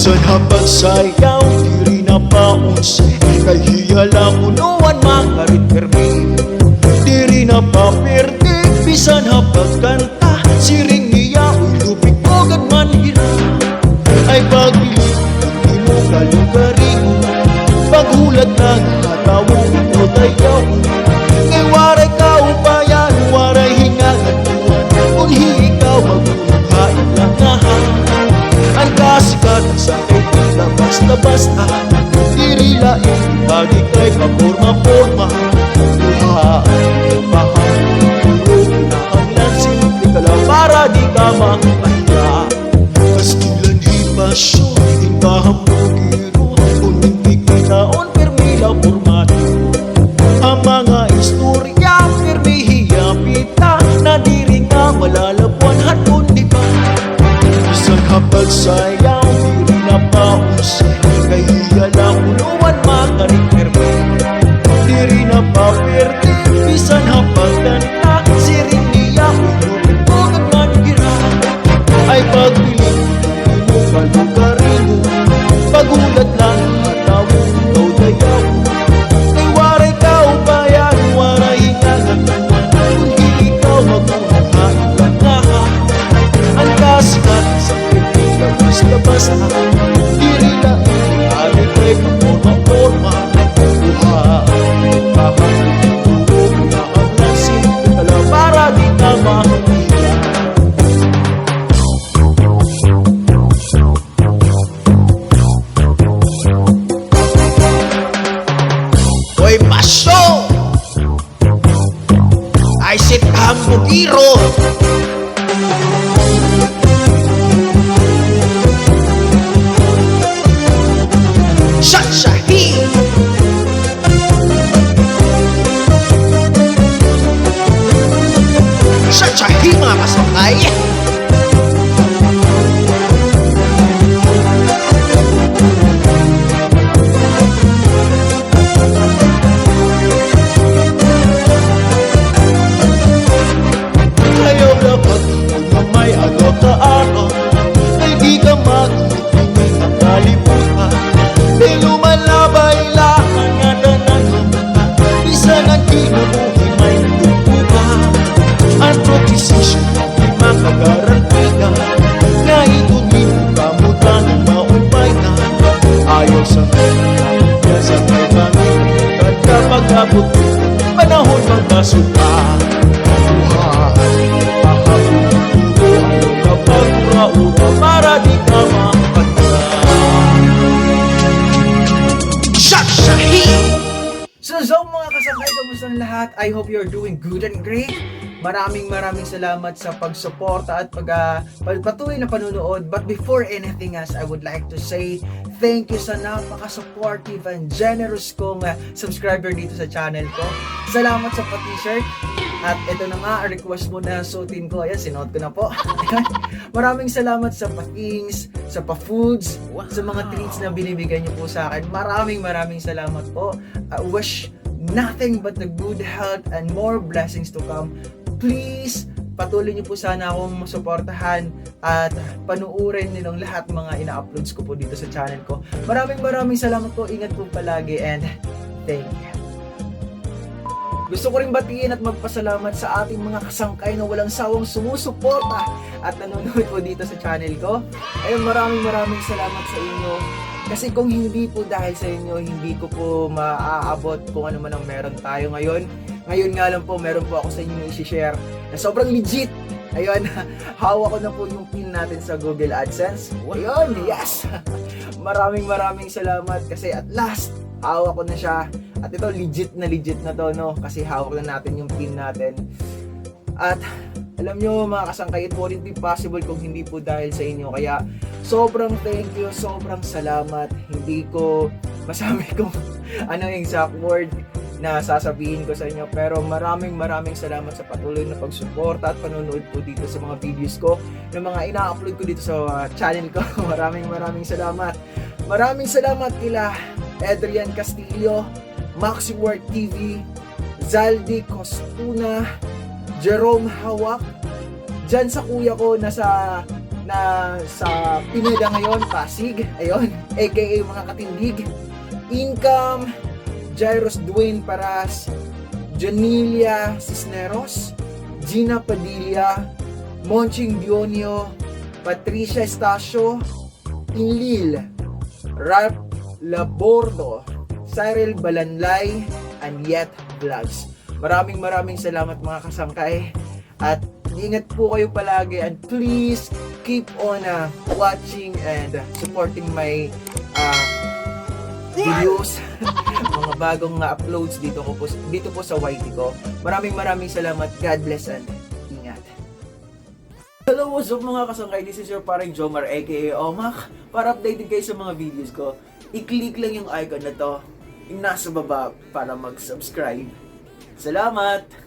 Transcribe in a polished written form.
Bisan hapagsayaw, diri na paunsay, kay hiyala unuan makarit permi. Diri na paperde, bisan hapagkanta, siring niya ulupik ko man hira. Ay pagbilig, hindi mo kalugarin, paghulat na katawang ito tayaw. Ngay waray ka upayan, waray hingagan tuwan, unhi ikaw magbuhain lang nahan. Ang kasikatan sa kita basta-basta, diri lain, bagi kay paporma-porma. Buhaan, bahang, turog, kinahanglan, simple ka lang para di ka makahiya. Kastilan hipasyon, hingkahang bugiro, kuning kikitaon, permila formato. Ang mga istorya, permi hiyapita, na diri nga malalabuan hatun di ba? Isang hapagsayaw, diri na paunsay, kay hiyala unuan makarit permi. Diri na paperde, bisan hapagkanta, siring niya ulupin ko man gira. Ay pagbiling, hindi mo kalugarin mo, paghulat lang katawang ikaw dayaw. Ay waray ka upayan, waray hingagan tuwan, kundi ikaw magbuhain lang nga. Ang kasikatan sa piling, basta-basta, diri na ari kay paporma-porma. Buhaan, bahang, turog, kinahanglan, simple ka lang para di ka makahiya. Hoy pasyo! Ay sit hambugiro! Shakshahi! Shakshahi mga kasangkay! Ayaw na pag-ibig na may agaw ka ako, ay di ka mag-ibig ng kalibutan. Di lumalabay lakan nga danan lumatan, bisan ang kinabuhi may natutupan. Ang proposition ng di makagarantiga, na itunin mo kamutan ang maumpay na. Ayaw sa kanya sa may bangin, at kapag abot mo, panahon magkasuka. Buhaan, pakaputuro, ayaw kapag ura-ura, para di ka makapagka. Shakshahi! So mga kasangkay, kamusta ang lahat? I hope you're doing good and great. Maraming salamat sa pagsuporta at patuloy na panunood. But before anything else, I would like to say thank you sa napaka-supportive and generous kong subscriber dito sa channel ko. Salamat sa pa-t-shirt. At ito na nga, request mo na suotin ko. Ayan, sinuot ko na po. Maraming salamat sa pa-kings, sa pa-foods, sa mga treats na binibigay niyo po sa akin. Maraming salamat po. I wish nothing but the good health and more blessings to come. Please, patuloy niyo po sana akong masuportahan at panuurin nilang lahat mga ina-uploads ko po dito sa channel ko. Maraming salamat po. Ingat po palagi and thank you. Gusto ko rin batiin at magpasalamat sa ating mga kasangkay na walang sawang sumusuporta at nanonood po dito sa channel ko. Ayun, maraming salamat sa inyo. Kasi kung hindi po dahil sa inyo, hindi ko po maaabot kung ano man ang meron tayo ngayon. Ngayon nga lang po, meron po ako sa inyo i-share na sobrang legit. Ayun, hawak ko na po yung pin natin sa Google AdSense. Ayun, yes! Maraming salamat kasi at last, hawak ko na siya. At ito, legit na to, no? Kasi hawak na natin yung pin natin. At alam nyo mga kasangkay, it wouldn't be possible kung hindi po dahil sa inyo. Kaya sobrang thank you, sobrang salamat. Hindi ko masabi kung ano yung exact word na sasabihin ko sa inyo. Pero maraming salamat sa patuloy na pagsuporta at panonood po dito sa mga videos ko, ng mga ina-upload ko dito sa channel ko. Maraming salamat. Maraming salamat kila Adrian Castillo, Maxiwork TV, Zaldi Costuna, Jerome Hawak, dyan sa kuya ko nasa na sa Pineda ngayon, Pasig. Ayun, aka mga katindig. Income, Jairus Dwayne Paras, Janilia Cisneros, Gina Padilla, Monching Dionio, Patricia Estacio, Inlil, Rap Labordo, Cyril Balanlay, and Yet Vlogs. Maraming salamat mga kasangkay. At ingat po kayo palagi, and please keep on watching and supporting my videos, mga bagong uploads dito po sa YT ko. Maraming salamat. God bless and ingat. Hello, what's up mga kasangkay? This is your parang Jomar aka Omak. Para updated kayo sa mga videos ko, i-click lang yung icon na to, yung nasa baba, para mag-subscribe. Salamat!